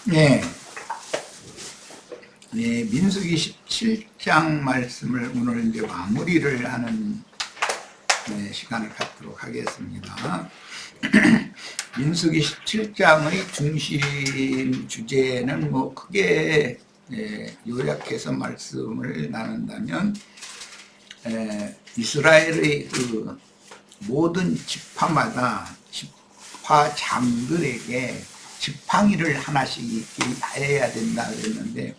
네, 네, 민수기 17장 말씀을 오늘 이제 마무리를 하는 시간을 갖도록 하겠습니다. 민수기 17장의 중심 주제는 뭐 크게 요약해서 말씀을 나눈다면 이스라엘의 그 모든 지파마다 지파장들에게 지팡이를 하나씩 해야 된다 그랬는데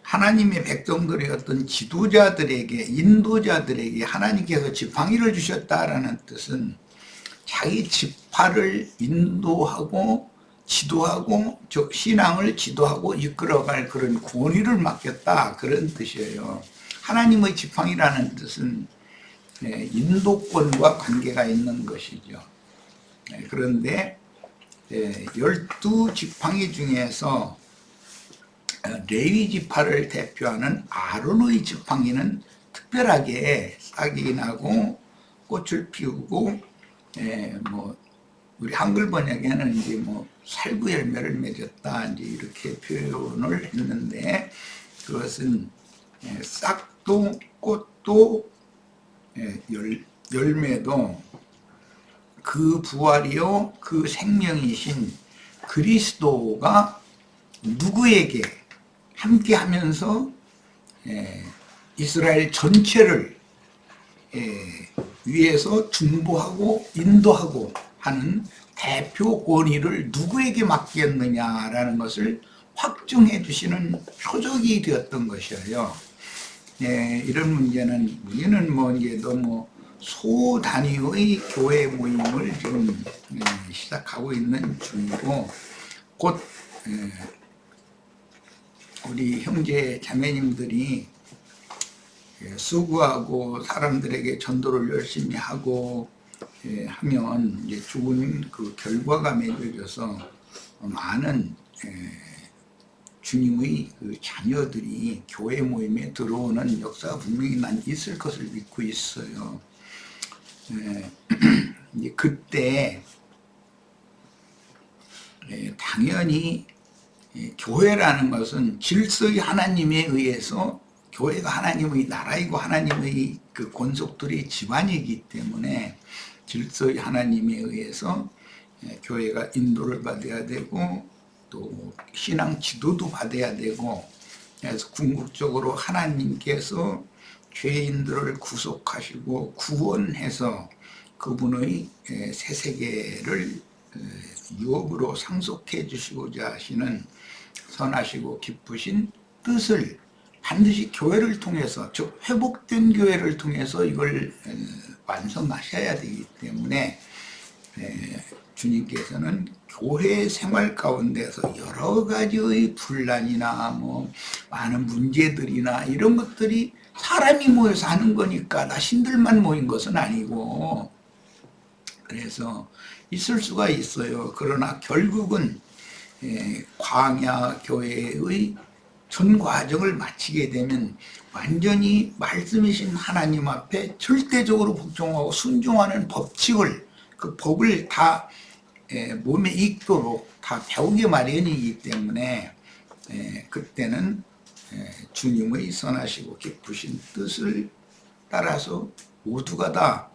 하나님의 백성들의 어떤 지도자들에게 인도자들에게 하나님께서 지팡이를 주셨다라는 뜻은 자기 지파를 인도하고 지도하고 신앙을 지도하고 이끌어갈 그런 권위를 맡겼다 그런 뜻이에요. 하나님의 지팡이라는 뜻은 인도권과 관계가 있는 것이죠. 그런데 12지팡이 중에서 레위 지파를 대표하는 아론의 지팡이는 특별하게 싹이 나고 꽃을 피우고 뭐 우리 한글 번역에는 이제 뭐 살구 열매를 맺었다 이제 이렇게 표현을 했는데 그것은 싹도 꽃도 열매도 그 부활이요 그 생명이신 그리스도가 누구에게 함께하면서 이스라엘 전체를 위해서 중보하고 인도하고 하는 대표 권위를 누구에게 맡겼느냐라는 것을 확증해 주시는 표적이 되었던 것이에요. 이런 문제는 우리는 뭐 이제 너무 소단위의 교회 모임을 지금 시작하고 있는 중이고 곧 우리 형제 자매님들이 수고하고 사람들에게 전도를 열심히 하고 하면 이제 좋은 그 결과가 맺어져서 많은 주님의 그 자녀들이 교회 모임에 들어오는 역사가 분명히 난 있을 것을 믿고 있어요. 이제 그때 당연히 교회라는 것은 질서의 하나님에 의해서 교회가 하나님의 나라이고 하나님의 그 권속들의 집안이기 때문에 질서의 하나님에 의해서 교회가 인도를 받아야 되고 또 신앙 지도도 받아야 되고 그래서 궁극적으로 하나님께서 죄인들을 구속하시고 구원해서 그분의 새 세계를 유업으로 상속해 주시고자 하시는 선하시고 기쁘신 뜻을 반드시 교회를 통해서 즉 회복된 교회를 통해서 이걸 완성하셔야 되기 때문에 주님께서는 교회 생활 가운데서 여러 가지의 분란이나 뭐 많은 문제들이나 이런 것들이 사람이 모여서 하는 거니까 나 신들만 모인 것은 아니고 그래서 있을 수가 있어요. 그러나 결국은 광야 교회의 전 과정을 마치게 되면 완전히 말씀이신 하나님 앞에 절대적으로 복종하고 순종하는 법칙을 그 법을 다 몸에 익도록 다 배우게 마련이기 때문에 그때는 주님의 선하시고 기쁘신 뜻을 따라서 모두가 다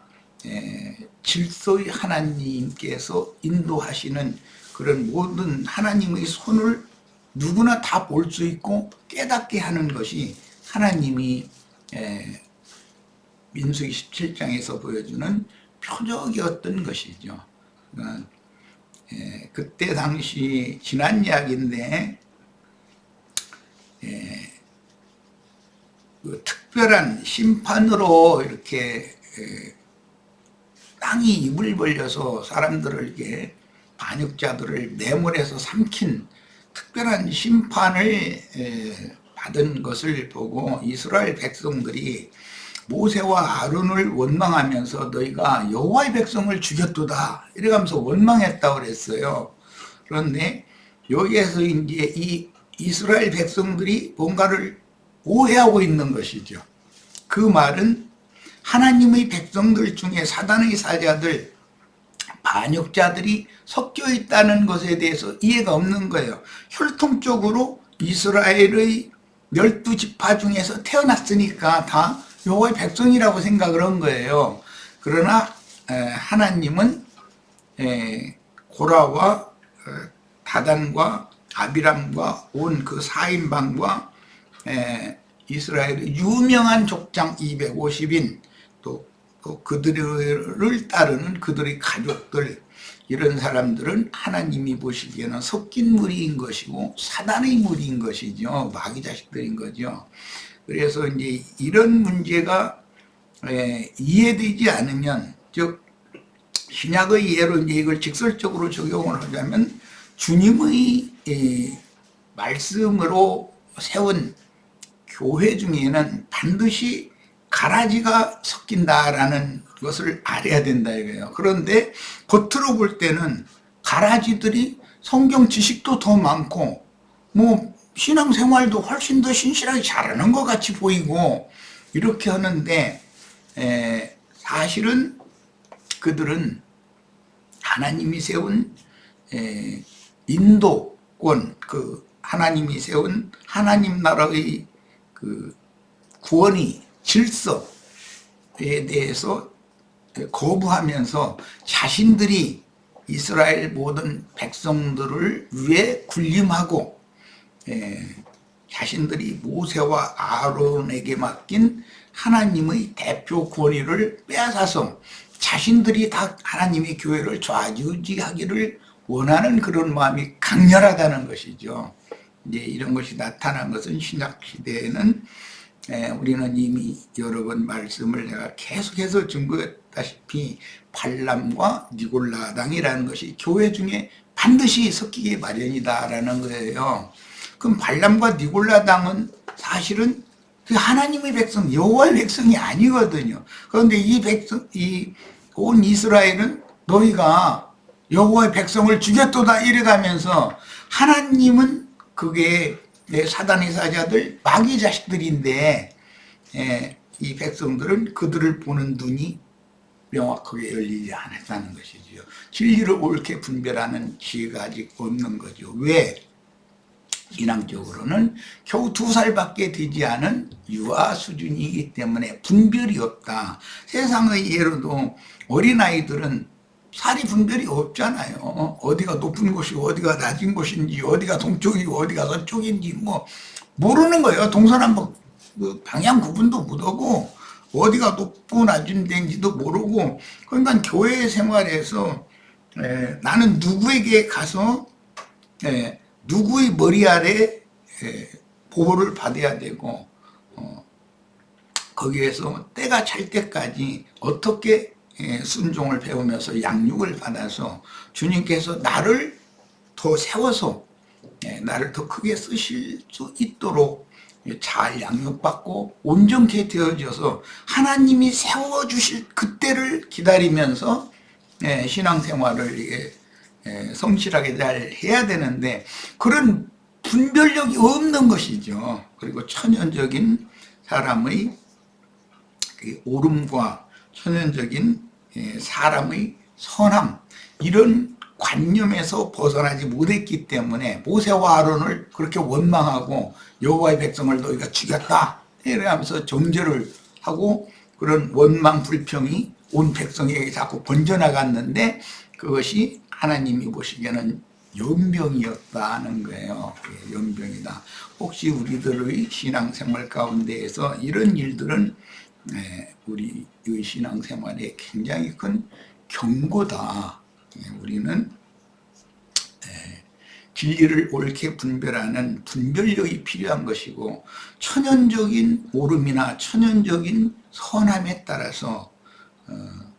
질서의 하나님께서 인도하시는 그런 모든 하나님의 손을 누구나 다 볼 수 있고 깨닫게 하는 것이 하나님이 민수기 17장에서 보여주는 표적이었던 것이죠. 그러니까 그때 당시 지난 이야기인데 그 특별한 심판으로 이렇게 땅이 입을 벌려서 사람들을 이렇게 반역자들을 매몰해서 삼킨 특별한 심판을 받은 것을 보고 이스라엘 백성들이 모세와 아론을 원망하면서 너희가 여호와의 백성을 죽였도다 이래가면서 원망했다고 그랬어요. 그런데 여기에서 이제 이 이스라엘 백성들이 뭔가를 오해하고 있는 것이죠. 그 말은 하나님의 백성들 중에 사단의 사자들 반역자들이 섞여 있다는 것에 대해서 이해가 없는 거예요. 혈통적으로 이스라엘의 12지파 중에서 태어났으니까 다 여호와의 백성이라고 생각을 한 거예요. 그러나 하나님은 고라와 다단과 아비람과 온 그 4인방과 이스라엘의 유명한 족장 250인 또 그들을 따르는 그들의 가족들, 이런 사람들은 하나님이 보시기에는 섞인 무리인 것이고 사단의 무리인 것이죠. 마귀 자식들인 거죠. 그래서 이제 이런 문제가 이해되지 않으면, 즉 신약의 예로 이제 이걸 직설적으로 적용을 하자면 주님의 말씀으로 세운 교회 중에는 반드시 가라지가 섞인다라는 것을 알아야 된다 이거예요. 그런데 겉으로 볼 때는 가라지들이 성경 지식도 더 많고 뭐 신앙생활도 훨씬 더 신실하게 잘하는 것 같이 보이고 이렇게 하는데, 사실은 그들은 하나님이 세운 인도권, 그 하나님이 세운 하나님 나라의 그 구원이 질서에 대해서 거부하면서 자신들이 이스라엘 모든 백성들을 위해 군림하고 자신들이 모세와 아론에게 맡긴 하나님의 대표 권위를 빼앗아서 자신들이 다 하나님의 교회를 좌지우지하기를 원하는 그런 마음이 강렬하다는 것이죠. 이제 이런 것이 나타난 것은 신약 시대에는 우리는 이미 여러 번 말씀을 내가 계속해서 증거했다시피 발람과 니골라당이라는 것이 교회 중에 반드시 섞이기 마련이다라는 거예요. 그럼 발람과 니골라당은 사실은 그 하나님의 백성, 여호와의 백성이 아니거든요. 그런데 이 백성, 이 온 이스라엘은 너희가 여호와의 백성을 죽였도다 이래가면서, 하나님은 그게 사단의 사자들, 마귀 자식들인데 이 백성들은 그들을 보는 눈이 명확하게 열리지 않았다는 것이지요. 진리를 옳게 분별하는 지혜가 아직 없는 거죠. 왜? 신앙적으로는 겨우 2살밖에 되지 않은 유아 수준이기 때문에 분별이 없다. 세상의 예로도 어린아이들은 살이 분별이 없잖아요. 어디가 높은 곳이고 어디가 낮은 곳인지, 어디가 동쪽이고 어디가 서쪽인지 뭐 모르는 거예요. 동서남북 방향 구분도 못하고 어디가 높고 낮은 데인지도 모르고. 그러니까 교회 생활에서 나는 누구에게 가서 누구의 머리 아래 보호를 받아야 되고, 거기에서 때가 찰 때까지 어떻게 순종을 배우면서 양육을 받아서 주님께서 나를 더 세워서 나를 더 크게 쓰실 수 있도록 잘 양육받고 온전케 되어져서 하나님이 세워주실 그때를 기다리면서 신앙생활을 성실하게 잘 해야 되는데, 그런 분별력이 없는 것이죠. 그리고 천연적인 사람의 옳음과 천연적인 사람의 선함, 이런 관념에서 벗어나지 못했기 때문에 모세와 아론을 그렇게 원망하고 여호와의 백성을 너희가 죽였다 이러면서 정죄를 하고, 그런 원망 불평이 온 백성에게 자꾸 번져나갔는데 그것이 하나님이 보시기에는 연병이었다는 거예요. 연병이다. 혹시 우리들의 신앙생활 가운데에서 이런 일들은 우리의 신앙생활에 굉장히 큰 경고다. 우리는 진리를 옳게 분별하는 분별력이 필요한 것이고, 천연적인 옳음이나 천연적인 선함에 따라서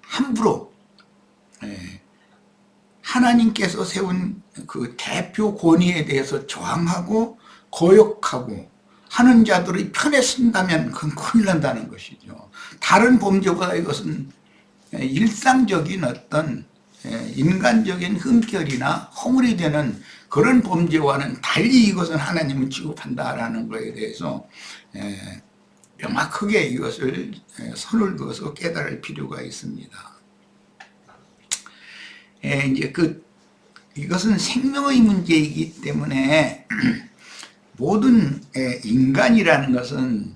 함부로 하나님께서 세운 그 대표 권위에 대해서 저항하고 거역하고 하는 자들의 편에 쓴다면 그건 큰일 난다는 것이죠. 다른 범죄보다 이것은 일상적인 어떤 인간적인 흠결이나 허물이 되는 그런 범죄와는 달리 이것은 하나님은 취급한다라는 것에 대해서 명확하게 이것을 선을 그어서 깨달을 필요가 있습니다. 이제 이것은 생명의 문제이기 때문에 모든 인간이라는 것은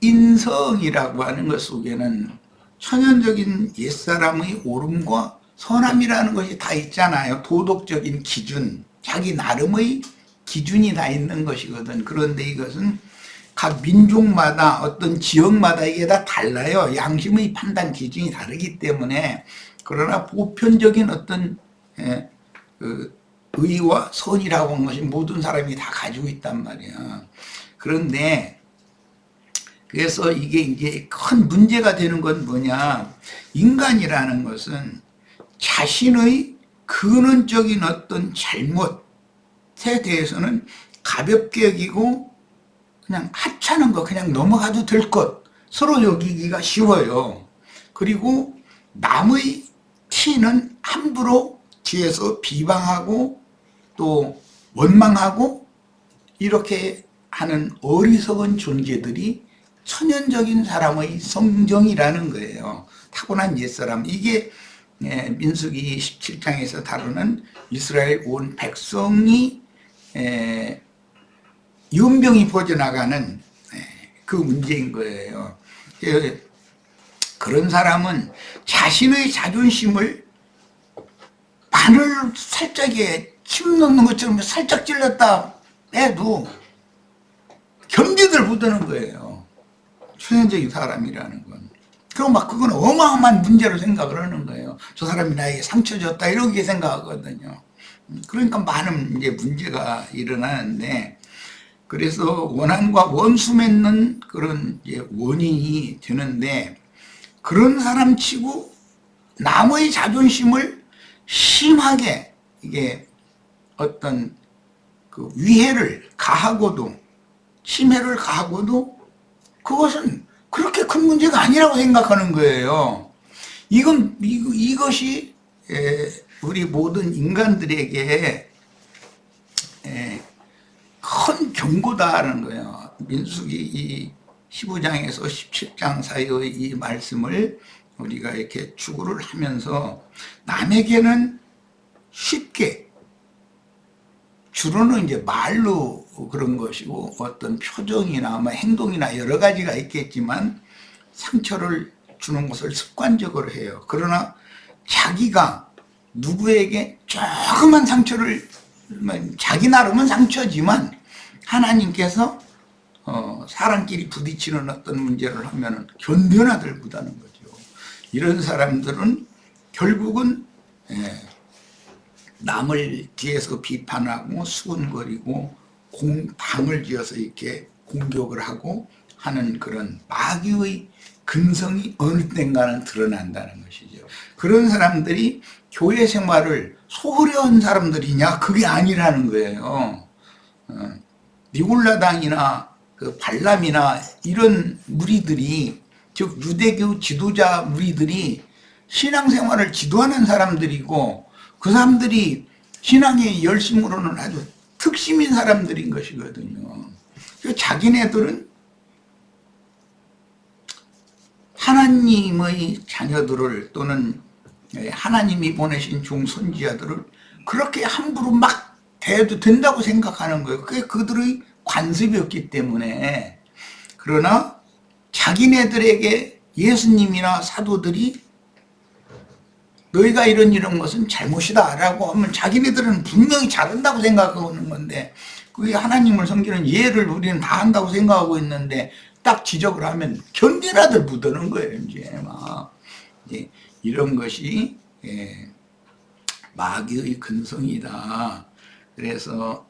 인성이라고 하는 것 속에는 천연적인 옛사람의 옳음과 선함이라는 것이 다 있잖아요. 도덕적인 기준, 자기 나름의 기준이 다 있는 것이거든. 그런데 이것은 각 민족마다 어떤 지역마다 이게 다 달라요. 양심의 판단 기준이 다르기 때문에. 그러나 보편적인 어떤 의와 선이라고 하는 것이 모든 사람이 다 가지고 있단 말이야. 그런데 그래서 이게 이제 큰 문제가 되는 건 뭐냐? 인간이라는 것은 자신의 근원적인 어떤 잘못에 대해서는 가볍게 여기고 그냥 하찮은 거, 그냥 넘어가도 될 것, 서로 여기기가 쉬워요. 그리고 남의 티는 함부로 뒤에서 비방하고 또 원망하고 이렇게 하는 어리석은 존재들이 천연적인 사람의 성정이라는 거예요. 타고난 옛사람. 이게 민수기 17장에서 다루는 이스라엘 온 백성이 연병이 퍼져나가는 그 문제인 거예요. 그런 사람은 자신의 자존심을 바늘 살짝에 침 넣는 것처럼 살짝 찔렀다 해도 경기들 못하는 거예요. 천연적인 사람이라는 건. 그럼 막 그건 어마어마한 문제로 생각을 하는 거예요. 저 사람이 나에게 상처 줬다 이렇게 생각하거든요. 그러니까 많은 이제 문제가 일어나는데, 그래서 원한과 원수 맺는 그런 이제 원인이 되는데, 그런 사람 치고 남의 자존심을 심하게 이게 어떤 그 위해를 가하고도 침해를 가하고도 그것은 그렇게 큰 문제가 아니라고 생각하는 거예요. 이것이 우리 모든 인간들에게 큰 경고다라는 거예요. 민수기 이 15장에서 17장 사이의 이 말씀을 우리가 이렇게 추구를 하면서 남에게는 쉽게, 주로는 이제 말로 그런 것이고 어떤 표정이나 뭐 행동이나 여러 가지가 있겠지만 상처를 주는 것을 습관적으로 해요. 그러나 자기가 누구에게 조그만 상처를, 자기 나름은 상처지만 하나님께서 사람끼리 부딪히는 어떤 문제를 하면 견뎌나들 못하는 거죠. 이런 사람들은 결국은 남을 뒤에서 비판하고 수군거리고 방을 지어서 이렇게 공격을 하고 하는 그런 마귀의 근성이 어느 땐가는 드러난다는 것이죠. 그런 사람들이 교회 생활을 소홀히 한 사람들이냐? 그게 아니라는 거예요. 니골라당이나 그 발람이나 이런 무리들이, 즉 유대교 지도자 무리들이 신앙생활을 지도하는 사람들이고, 그 사람들이 신앙의 열심으로는 아주 특심인 사람들인 것이거든요. 자기네들은 하나님의 자녀들을 또는 하나님이 보내신 종선지자들을 그렇게 함부로 막 대해도 된다고 생각하는 거예요. 그게 그들의 관습이었기 때문에. 그러나 자기네들에게 예수님이나 사도들이 너희가 이런 것은 잘못이다 라고 하면 자기네들은 분명히 잘한다고 생각하는 건데, 그게 하나님을 섬기는 예를 우리는 다 한다고 생각하고 있는데 딱 지적을 하면 견디라들 묻어는 거예요. 이제 이런 것이 마귀의 근성이다. 그래서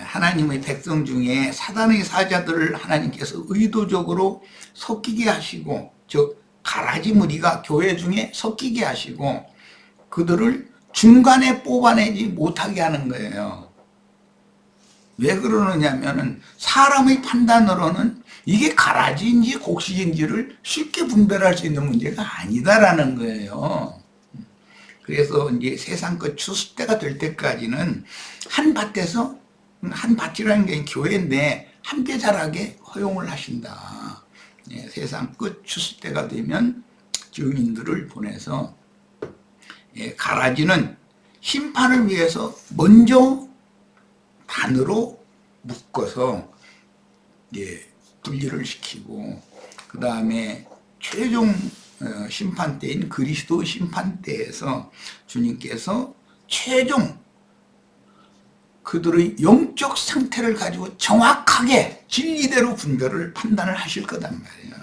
하나님의 백성 중에 사단의 사자들을 하나님께서 의도적으로 섞이게 하시고, 즉 가라지 무리가 교회 중에 섞이게 하시고 그들을 중간에 뽑아내지 못하게 하는 거예요. 왜 그러느냐면은 사람의 판단으로는 이게 가라지인지 곡식인지를 쉽게 분별할 수 있는 문제가 아니다라는 거예요. 그래서 이제 세상 끝 추수 때가 될 때까지는 한 밭에서, 한 밭이라는 게 교회인데 함께 자라게 허용을 하신다. 세상 끝 추수 때가 되면 증인들을 보내서 가라지는 심판을 위해서 먼저 단으로 묶어서 분리를 시키고, 그 다음에 최종 심판 때인 그리스도 심판 때에서 주님께서 최종 그들의 영적 상태를 가지고 정확하게 진리대로 분별을 판단을 하실 거단 말이에요.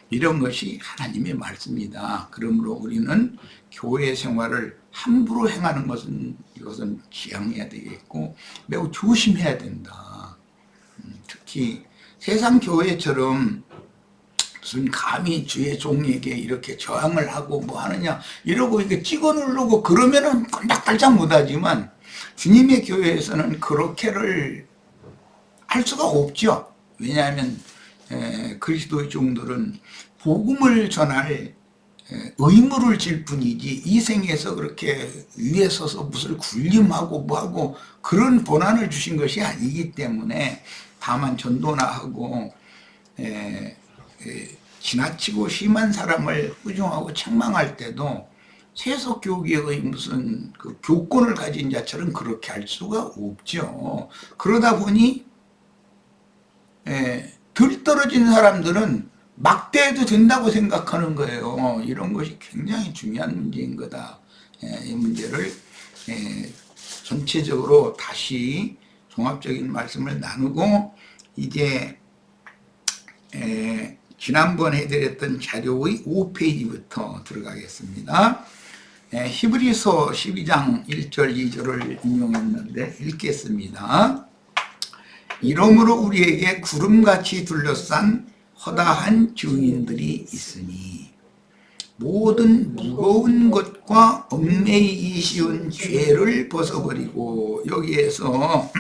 이런 것이 하나님의 말씀이다. 그러므로 우리는 교회 생활을 함부로 행하는 것은 이것은 지양해야 되겠고 매우 조심해야 된다. 특히 세상 교회처럼 무슨 감히 주의 종에게 이렇게 저항을 하고 뭐 하느냐 이러고 이렇게 찍어 누르고 그러면은 꼼짝달짝 못하지만 주님의 교회에서는 그렇게를 할 수가 없죠. 왜냐하면 그리스도의 종들은 복음을 전할 의무를 질 뿐이지 이 생에서 그렇게 위에 서서 무슨 군림하고 뭐하고 그런 본안을 주신 것이 아니기 때문에 다만 전도나 하고 지나치고 심한 사람을 부정하고 책망할 때도 세속교계의 무슨 그 교권을 가진 자처럼 그렇게 할 수가 없죠. 그러다 보니 들떨어진 사람들은 막대해도 된다고 생각하는 거예요. 이런 것이 굉장히 중요한 문제인 거다. 이 문제를 전체적으로 다시 종합적인 말씀을 나누고 이제 지난번 해드렸던 자료의 5페이지부터 들어가겠습니다. 히브리서 12장 1절 2절을 인용했는데 읽겠습니다. 이러므로 우리에게 구름같이 둘러싼 허다한 증인들이 있으니 모든 무거운 것과 얽매이기 쉬운 죄를 벗어버리고, 여기에서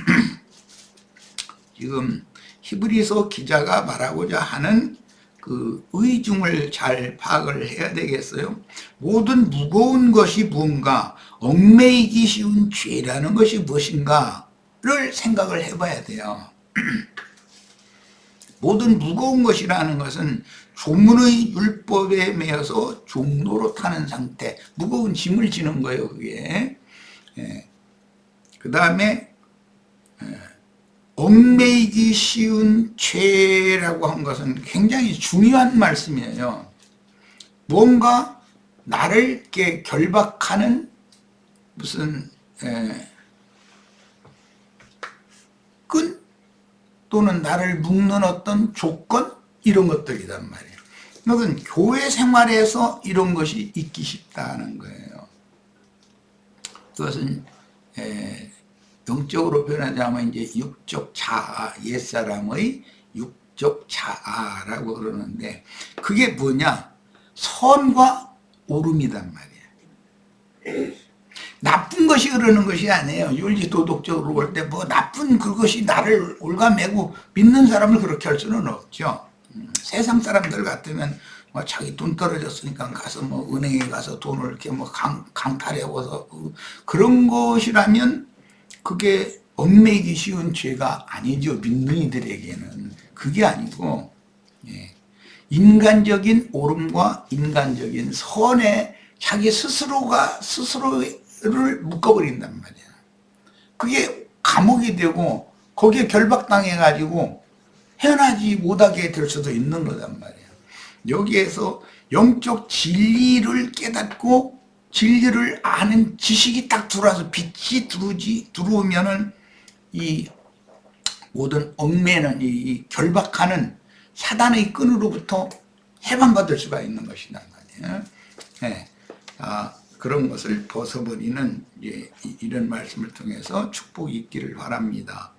지금 히브리서 기자가 말하고자 하는 그 의중을 잘 파악을 해야 되겠어요. 모든 무거운 것이 무언가, 얽매이기 쉬운 죄라는 것이 무엇인가를 생각을 해봐야 돼요. 모든 무거운 것이라는 것은 조문의 율법에 매여서 종로로 타는 상태, 무거운 짐을 지는 거예요, 그게. 그 다음에 얽매이기 쉬운 죄라고 한 것은 굉장히 중요한 말씀이에요. 뭔가 나를 이렇게 결박하는 무슨 끈 또는 나를 묶는 어떤 조건 이런 것들이란 말이에요. 그것은 교회 생활에서 이런 것이 있기 쉽다는 거예요. 그것은 영적으로 표현하자면 이제 육적 자아, 옛사람의 육적 자아라고 그러는데 그게 뭐냐? 선과 오름이란 말이에요. 나쁜 것이 그러는 것이 아니에요. 윤리 도덕적으로 볼 때 뭐 나쁜 그것이 나를 올가매고 믿는 사람을 그렇게 할 수는 없죠. 세상 사람들 같으면 뭐 자기 돈 떨어졌으니까 가서 뭐 은행에 가서 돈을 이렇게 뭐 강탈해와서 그런 것이라면 그게 얽매이기 쉬운 죄가 아니죠. 믿는 이들에게는. 그게 아니고 인간적인 옳음과 인간적인 선에 자기 스스로가 스스로를 묶어버린단 말이야. 그게 감옥이 되고 거기에 결박당해가지고 헤어나지 못하게 될 수도 있는 거단 말이야. 여기에서 영적 진리를 깨닫고 진리를 아는 지식이 딱 들어와서 빛이 들어오면은 이 모든 얽매는 이 결박하는 사단의 끈으로부터 해방받을 수가 있는 것이란 말이에요. 그런 것을 벗어버리는 이런 말씀을 통해서 축복이 있기를 바랍니다.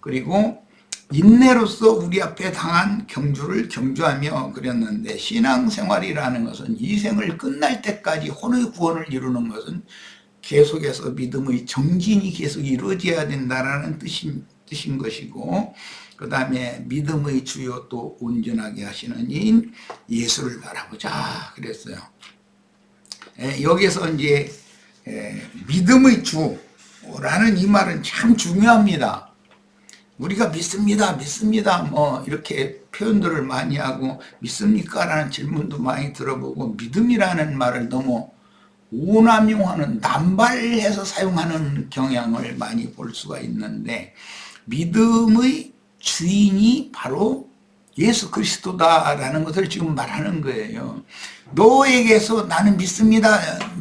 그리고 인내로서 우리 앞에 당한 경주를 경주하며 그랬는데, 신앙생활이라는 것은 이 생을 끝날 때까지 혼의 구원을 이루는 것은 계속해서 믿음의 정진이 계속 이루어져야 된다는 뜻인 것이고, 그 다음에 믿음의 주요 또 온전하게 하시는 이인 예수를 바라보자 그랬어요. 여기서 이제 믿음의 주라는 이 말은 참 중요합니다. 우리가 믿습니다 뭐 이렇게 표현들을 많이 하고 믿습니까? 라는 질문도 많이 들어보고 믿음이라는 말을 너무 오남용하는, 남발해서 사용하는 경향을 많이 볼 수가 있는데, 믿음의 주인이 바로 예수 그리스도다라는 것을 지금 말하는 거예요. 너에게서 나는 믿습니다.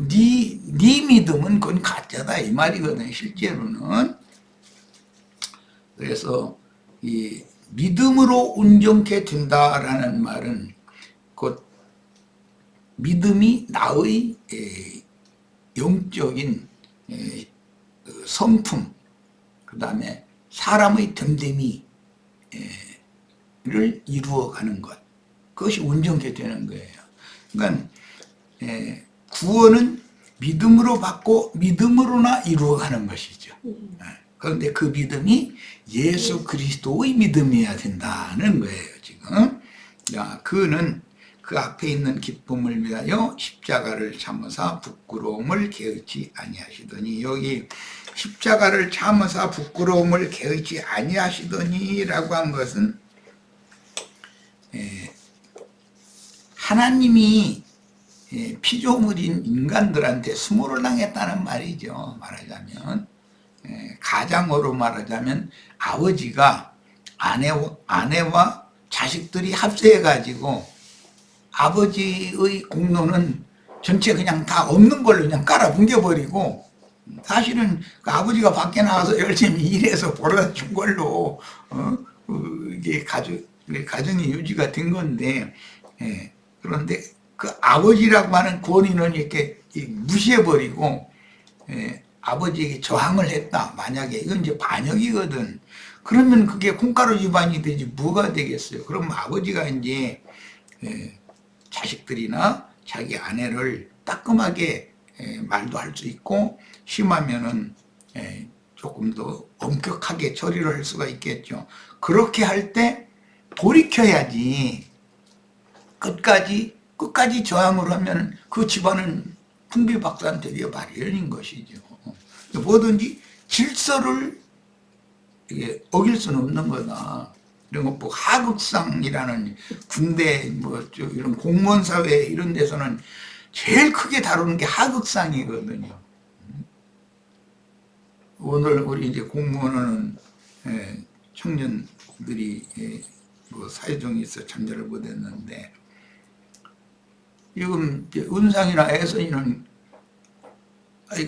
네 믿음은 그건 가짜다 이 말이거든요. 실제로는. 그래서 이 믿음으로 온전케 된다라는 말은 곧 믿음이 나의 영적인 성품, 그 다음에 사람의 됨됨이를 이루어가는 것, 그것이 온전케 되는 거예요. 그러니까 구원은 믿음으로 받고 믿음으로나 이루어가는 것이죠. 그런데 그 믿음이 예수 그리스도의 믿음이어야 된다는 거예요. 지금 그는 그 앞에 있는 기쁨을 위하여 십자가를 참으사 부끄러움을 개의치 아니하시더니, 여기 십자가를 참으사 부끄러움을 개의치 아니하시더니라고 한 것은 하나님이 피조물인 인간들한테 수모를 당했다는 말이죠. 말하자면 가장으로 말하자면 아버지가 아내와 자식들이 합세해 가지고 아버지의 공로는 전체 그냥 다 없는 걸로 그냥 깔아 뭉개버리고, 사실은 그 아버지가 밖에 나가서 열심히 일해서 벌어다 준 걸로 이게 가정이 유지가 된 건데, 그런데 그 아버지라고 하는 권위는 이렇게 무시해버리고 아버지에게 저항을 했다. 만약에 이건 이제 반역이거든. 그러면 그게 콩가루 집안이 되지 뭐가 되겠어요. 그럼 아버지가 이제 자식들이나 자기 아내를 따끔하게 말도 할 수 있고, 심하면은 조금 더 엄격하게 처리를 할 수가 있겠죠. 그렇게 할 때 돌이켜야지. 끝까지 저항을 하면 그 집안은 풍비박산되기 마련인 것이죠. 뭐든지 질서를 어길 수는 없는 거다. 이런 거 뭐 하극상이라는 군대 뭐 이런 공무원 사회 이런 데서는 제일 크게 다루는 게 하극상이거든요. 오늘 우리 이제 공무원은 청년들이 뭐 사회정이 있어 참여를 못했는데, 지금 은상이나 애선이는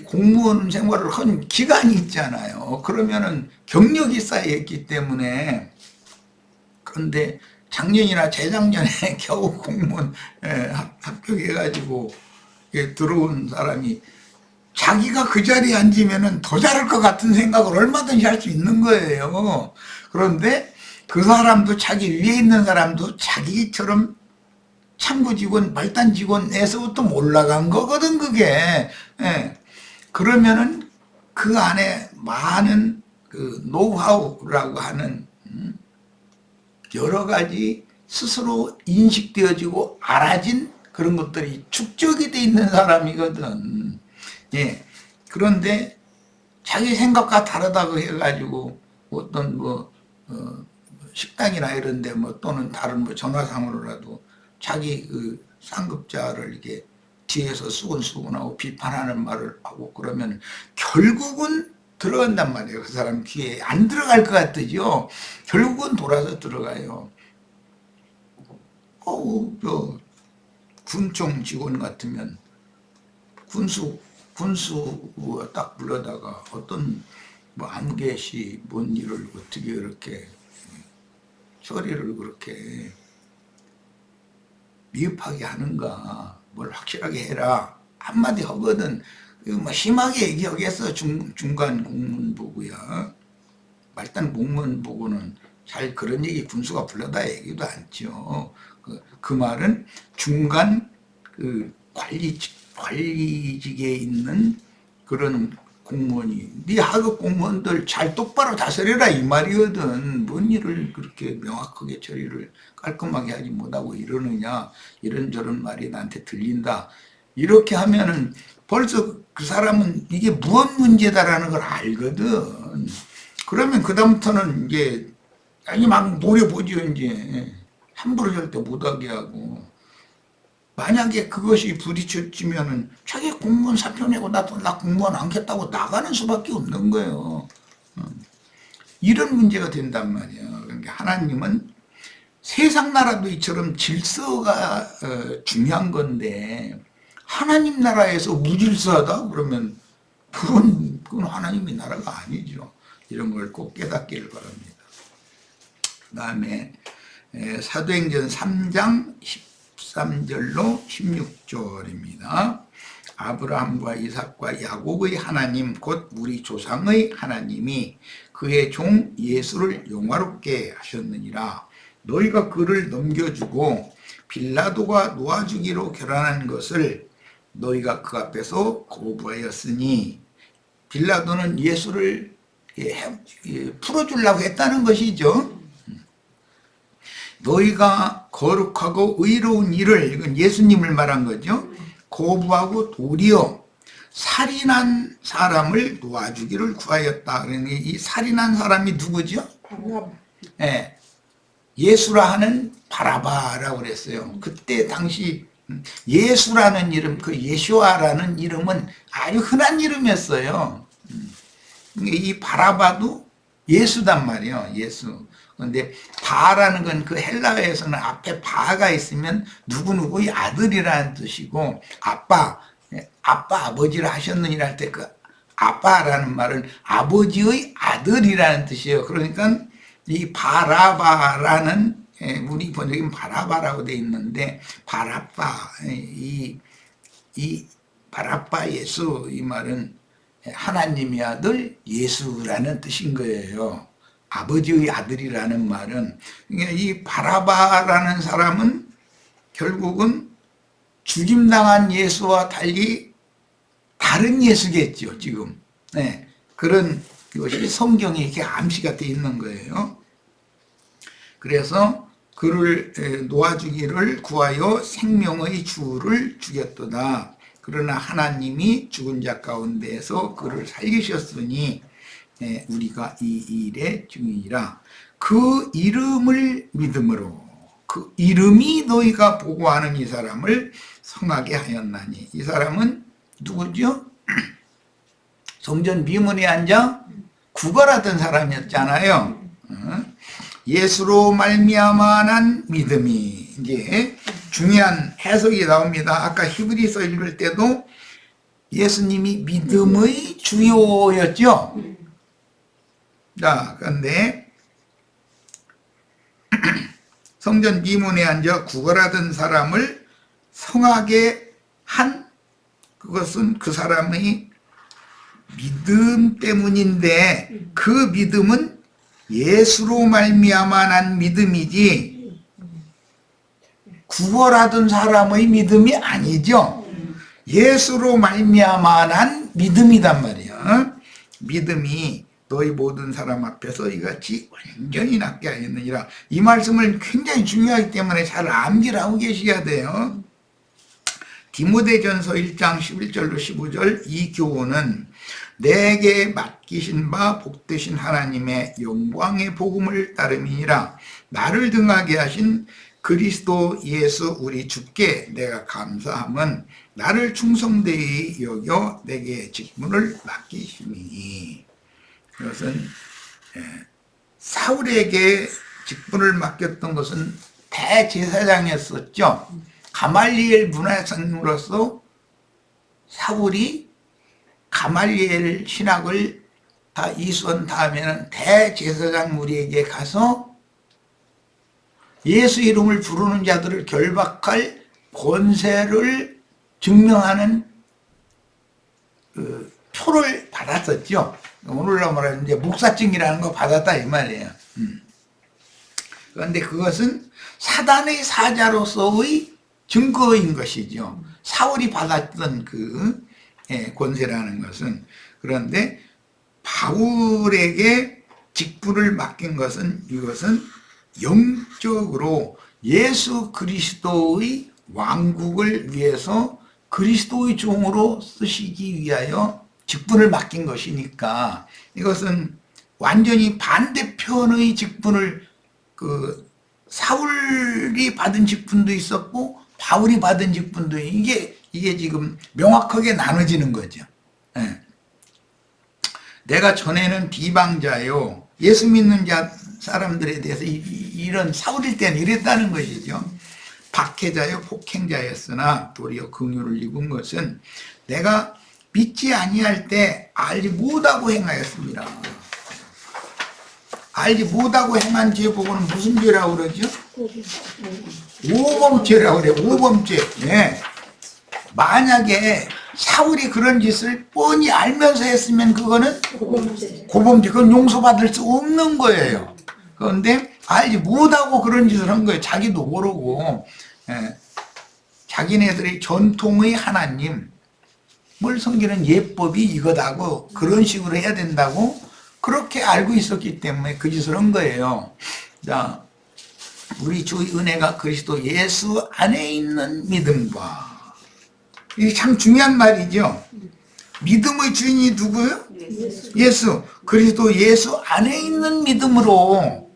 공무원 생활을 한 기간이 있잖아요. 그러면은 경력이 쌓여있기 때문에. 그런데 작년이나 재작년에 겨우 공무원 합격해가지고 들어온 사람이 자기가 그 자리에 앉으면은 더 잘할 것 같은 생각을 얼마든지 할 수 있는 거예요. 그런데 그 사람도, 자기 위에 있는 사람도 자기처럼 참고 직원, 말단 직원에서부터 올라간 거거든, 그게. 그러면은 그 안에 많은 그 노하우라고 하는 여러 가지 스스로 인식되어지고 알아진 그런 것들이 축적이 돼 있는 사람이거든. 그런데 자기 생각과 다르다고 해가지고 어떤 식당이나 이런데 또는 다른 전화상으로라도 자기 그 상급자를 이렇게 뒤에서 수근수근하고 비판하는 말을 하고 그러면 결국은 들어간단 말이에요. 그 사람 귀에 안 들어갈 것 같죠. 결국은 돌아서 들어가요. 군청 직원 같으면 군수가 딱 불러다가 어떤 암개시 뭔 일을 어떻게 그렇게 처리를 그렇게 미흡하게 하는가, 뭘 확실하게 해라 한마디 하거든. 심하게 얘기하겠어. 중간 공무원보고야. 말단 공무원보고는 잘 그런 얘기 군수가 불러다 얘기도 않죠. 그 말은 중간 그 관리직에 있는 그런 공무원이, 네 하급 공무원들 잘 똑바로 다스려라 이 말이거든. 뭔 일을 그렇게 명확하게 처리를 깔끔하게 하지 못하고 이러느냐, 이런저런 말이 나한테 들린다. 이렇게 하면은 벌써 그 사람은 이게 무엇 문제다라는 걸 알거든. 그러면 그다음부터는 이제 막 노려보죠. 이제 함부로 절대 못하게 하고. 만약에 그것이 부딪혀지면은 자기 공무원 사표 내고 나 공무원 안겠다고 나가는 수밖에 없는 거예요. 이런 문제가 된단 말이에요. 그러니까 하나님은 세상 나라도 이처럼 질서가 중요한 건데 하나님 나라에서 무질서하다 그러면 그건 하나님의 나라가 아니죠. 이런 걸 꼭 깨닫기를 바랍니다. 그 다음에 사도행전 3장 13절로 16절입니다. 아브라함과 이삭과 야곱의 하나님 곧 우리 조상의 하나님이 그의 종 예수를 영화롭게 하셨느니라. 너희가 그를 넘겨주고 빌라도가 놓아주기로 결단한 것을 너희가 그 앞에서 거부하였으니, 빌라도는 예수를 풀어주려고 했다는 것이죠. 너희가 거룩하고 의로운 일을, 이건 예수님을 말한 거죠, 거부하고 도리어 살인한 사람을 놓아주기를 구하였다. 그러니 이 살인한 사람이 누구죠? 네, 예수라 하는 바라바라고 그랬어요. 그때 당시 예수라는 이름, 그 예수아라는 이름은 아주 흔한 이름이었어요. 이 바라바도 예수단 말이에요. 예수. 그런데 바라는 건 그 헬라어에서는 앞에 바가 있으면 누구누구의 아들이라는 뜻이고, 아빠 아버지를 하셨느니라 할 때 그 아빠라는 말은 아버지의 아들이라는 뜻이에요. 그러니까 이 바라바라는, 우리 번역은 바라바라고 되어 있는데, 바라바, 이 바라바 예수, 이 말은 하나님의 아들 예수라는 뜻인 거예요. 아버지의 아들이라는 말은, 그러니까 이 바라바라는 사람은 결국은 죽임당한 예수와 달리 다른 예수겠죠, 지금. 네, 그런 것이 성경에 이렇게 암시가 되어 있는 거예요. 그래서 그를 놓아주기를 구하여 생명의 주를 죽였도다. 그러나 하나님이 죽은 자 가운데에서 그를 살리셨으니 우리가 이 일의 증인이라. 그 이름을 믿음으로, 그 이름이 너희가 보고하는 이 사람을 성하게 하였나니. 이 사람은 누구죠? 성전 비문에 앉아 구걸하던 사람이었잖아요. 예수로 말미암아 난 믿음이, 이제 중요한 해석이 나옵니다. 아까 히브리서 읽을 때도 예수님이 믿음의 주요였죠. 자, 그런데 성전 비문에 앉아 구걸하던 사람을 성하게 한, 그것은 그 사람의 믿음 때문인데, 그 믿음은 예수로 말미암아 난 믿음이지 구걸하던 사람의 믿음이 아니죠. 예수로 말미암아 난 믿음이단 말이야. 믿음이 너희 모든 사람 앞에서 이같이 완전히 낫게 하였느니라. 이 말씀을 굉장히 중요하기 때문에 잘 암기를 하고 계셔야 돼요. 디모데전서 1장 11절로 15절, 이 교훈은 내게 맡기신 바 복되신 하나님의 영광의 복음을 따름이니라. 나를 등하게 하신 그리스도 예수 우리 주께 내가 감사함은 나를 충성되이 여겨 내게 직분을 맡기심이니. 그것은 사울에게 직분을 맡겼던 것은 대제사장이었었죠. 가말리엘 문화생으로서 사울이 가말리엘 신학을 다 이수한 다음에는 대제사장 무리에게 가서 예수 이름을 부르는 자들을 결박할 권세를 증명하는 그 표를 받았었죠. 오늘날 말하면 이제 목사증이라는 거 받았다 이 말이에요. 그런데 그것은 사단의 사자로서의 증거인 것이죠. 사울이 받았던 그 권세라는 것은. 그런데 바울에게 직분을 맡긴 것은, 이것은 영적으로 예수 그리스도의 왕국을 위해서 그리스도의 종으로 쓰시기 위하여 직분을 맡긴 것이니까, 이것은 완전히 반대편의 직분을, 그 사울이 받은 직분도 있었고 바울이 받은 직분도 이게 지금 명확하게 나눠지는 거죠. 예. 내가 전에는 비방자요. 예수 믿는 사람들에 대해서 이런 사울일 때는 이랬다는 것이죠. 박해자요 폭행자였으나 도리어 긍휼을 입은 것은 내가 믿지 아니할 때 알지 못하고 행하였습니다. 알지 못하고 행한 죄복은 무슨 죄라고 그러죠? 오범죄라고 그래요. 오범죄. 네. 만약에 사울이 그런 짓을 뻔히 알면서 했으면 그거는 고범죄. 그건 용서받을 수 없는 거예요. 그런데 알지 못하고 그런 짓을 한 거예요. 자기도 모르고. 예. 자기네들의 전통의 하나님 뭘 섬기는 예법이 이거다고 그런 식으로 해야 된다고 그렇게 알고 있었기 때문에 그 짓을 한 거예요. 자, 우리 주의 은혜가 그리스도 예수 안에 있는 믿음과 이게 참 중요한 말이죠. 믿음의 주인이 누구예요? 예수. 그리스도 예수 안에 있는 믿음으로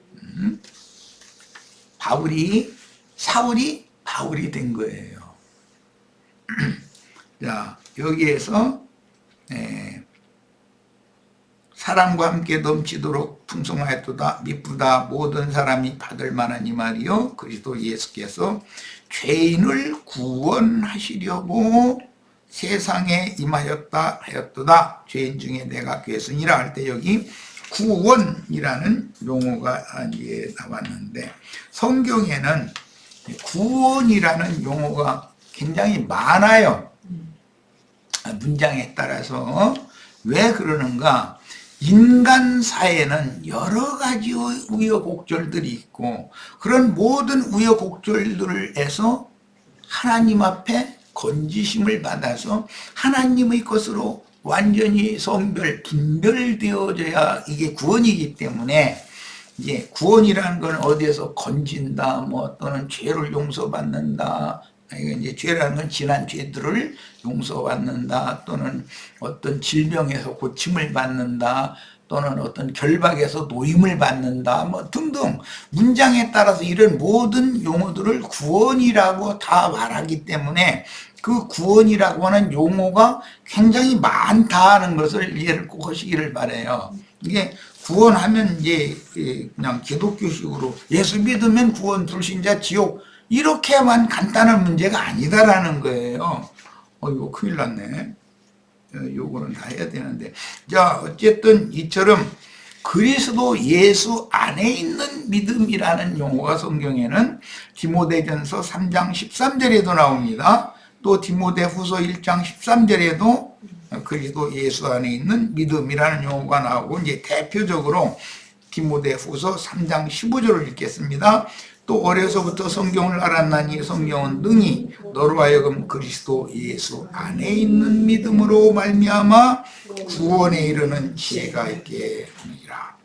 사울이 바울이 된 거예요. 자, 여기에서 사랑과 함께 넘치도록 풍성하였도다 미쁘다 모든 사람이 받을 만한 이 말이요 그리스도 예수께서 죄인을 구원하시려고 세상에 임하였다 하였도다. 죄인 중에 내가 괴순이라 할 때 여기 구원이라는 용어가 나왔는데 성경에는 구원이라는 용어가 굉장히 많아요. 문장에 따라서. 왜 그러는가? 인간 사회는 여러 가지 우여곡절들이 있고 그런 모든 우여곡절들에서 하나님 앞에 건지심을 받아서 하나님의 것으로 완전히 분별되어져야 이게 구원이기 때문에 이제 구원이라는 건 어디에서 건진다 또는 죄를 용서받는다. 이제 죄라는 건 지난 죄들을 용서받는다 또는 어떤 질병에서 고침을 받는다 또는 어떤 결박에서 노임을 받는다 등등 문장에 따라서 이런 모든 용어들을 구원이라고 다 말하기 때문에 그 구원이라고 하는 용어가 굉장히 많다는 것을 이해를 꼭 하시기를 바라요. 이게 구원하면 이제 그냥 기독교식으로 예수 믿으면 구원 불신자 지옥 이렇게만 간단한 문제가 아니다라는 거예요. 이거 큰일 났네. 요거는 다 해야 되는데. 자, 어쨌든 이처럼 그리스도 예수 안에 있는 믿음이라는 용어가 성경에는 디모데전서 3장 13절에도 나옵니다. 또 디모데후서 1장 13절에도 그리스도 예수 안에 있는 믿음이라는 용어가 나오고 이제 대표적으로 디모데후서 3장 15절을 읽겠습니다. 또 어려서부터 성경을 알았나니 성경은 능히 너로 하여금 그리스도 예수 안에 있는 믿음으로 말미암아 구원에 이르는 지혜가 있게 하느니라.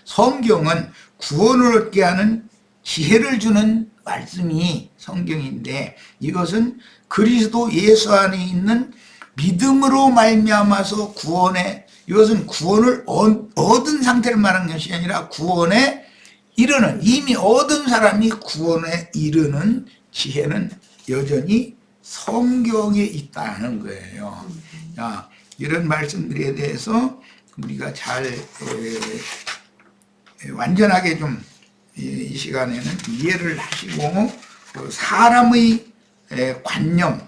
성경은 구원을 얻게 하는 지혜를 주는 말씀이 성경인데 이것은 그리스도 예수 안에 있는 믿음으로 말미암아서 이것은 구원을 얻은 상태를 말하는 것이 아니라 구원에 이르는 이미 얻은 사람이 구원에 이르는 지혜는 여전히 성경에 있다는 거예요. 자, 이런 말씀들에 대해서 우리가 잘 완전하게 좀 이 시간에는 이해를 하시고 사람의 관념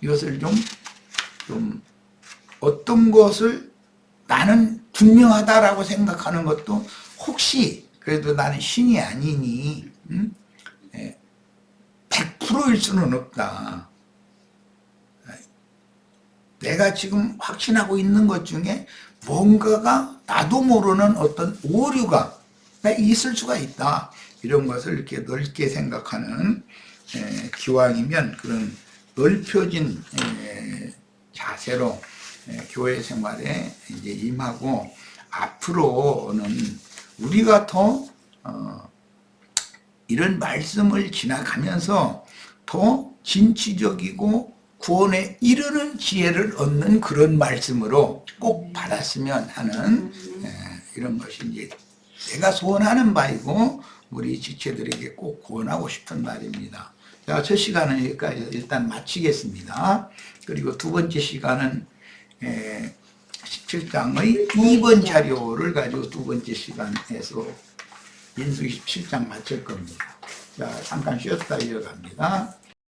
이것을 좀 어떤 것을 나는 분명하다라고 생각하는 것도 혹시 그래도 나는 신이 아니니 100%일 수는 없다. 내가 지금 확신하고 있는 것 중에 뭔가가 나도 모르는 어떤 오류가 있을 수가 있다. 이런 것을 이렇게 넓게 생각하는 기왕이면 그런 넓혀진 자세로 교회 생활에 이제 임하고 앞으로는 우리가 더 이런 말씀을 지나가면서 더 진취적이고 구원에 이르는 지혜를 얻는 그런 말씀으로 꼭 받았으면 하는 이런 것이 이제 내가 소원하는 바이고 우리 지체들에게 꼭 구원하고 싶은 말입니다. 자, 첫 시간은 여기까지 일단 마치겠습니다. 그리고 두 번째 시간은 17장의 2번 자료를 가지고 두 번째 시간에서 민수기 17장 마칠 겁니다. 자, 잠깐 쉬었다 이어갑니다.